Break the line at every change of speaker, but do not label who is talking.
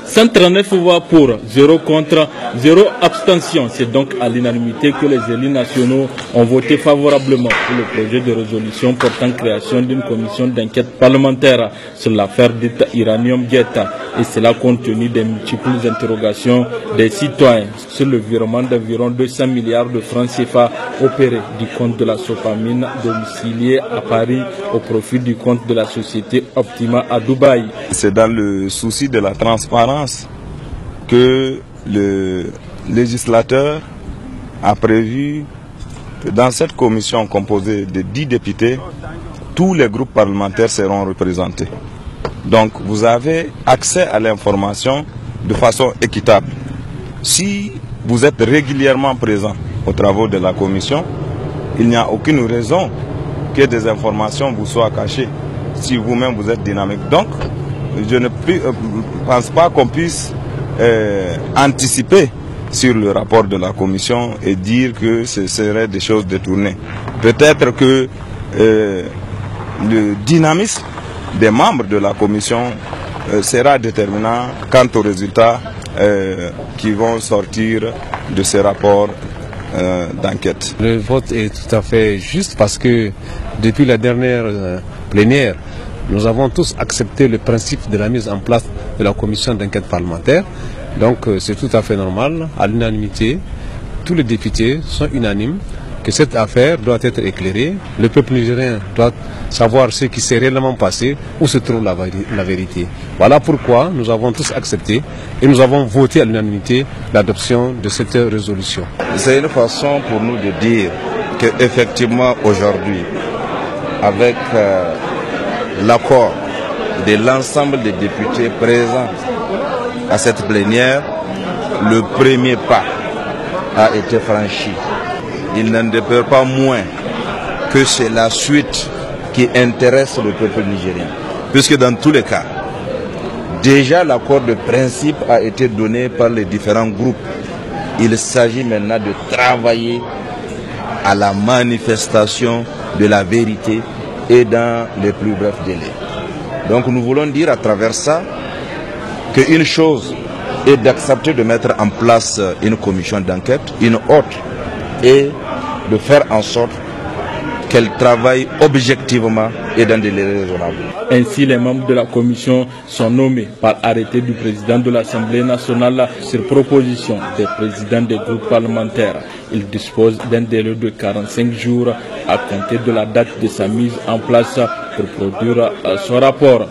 139 voix pour, 0 contre, 0 abstention. C'est donc à l'unanimité que les élus nationaux ont voté favorablement pour le projet de résolution portant création d'une commission d'enquête parlementaire sur l'affaire dite Iranium Gate. Et cela compte tenu des multiples interrogations des citoyens sur le virement d'environ 200 milliards de francs CFA opérés du compte de la Sofamine domicilié à Paris au profit du compte de la société Optima à Dubaï.
C'est dans le souci de la transparence que le législateur a prévu que dans cette commission composée de 10 députés, tous les groupes parlementaires seront représentés. Donc vous avez accès à l'information de façon équitable. Si vous êtes régulièrement présent aux travaux de la commission, il n'y a aucune raison que des informations vous soient cachées si vous-même vous êtes dynamique. Donc, je ne pense pas qu'on puisse anticiper sur le rapport de la commission et dire que ce serait des choses détournées. Peut-être que le dynamisme des membres de la commission sera déterminant quant aux résultats qui vont sortir de ces rapports d'enquête.
Le vote est tout à fait juste parce que depuis la dernière plénière, nous avons tous accepté le principe de la mise en place de la commission d'enquête parlementaire. Donc c'est tout à fait normal, à l'unanimité, tous les députés sont unanimes que cette affaire doit être éclairée. Le peuple nigérien doit savoir ce qui s'est réellement passé, où se trouve la vérité. Voilà pourquoi nous avons tous accepté et nous avons voté à l'unanimité l'adoption de cette résolution.
C'est une façon pour nous de dire qu'effectivement aujourd'hui, avec l'accord de l'ensemble des députés présents à cette plénière, le premier pas a été franchi. Il n'en demeure pas moins que c'est la suite qui intéresse le peuple nigérien. Puisque dans tous les cas, déjà l'accord de principe a été donné par les différents groupes. Il s'agit maintenant de travailler à la manifestation de la vérité et dans les plus brefs délais. Donc nous voulons dire à travers ça qu'une chose est d'accepter de mettre en place une commission d'enquête, une autre est de faire en sorte qu'elle travaille objectivement et dans des délais raisonnables.
Ainsi, les membres de la commission sont nommés par arrêté du président de l'Assemblée nationale sur proposition des présidents des groupes parlementaires. Ils disposent d'un délai de 45 jours à compter de la date de sa mise en place pour produire son rapport.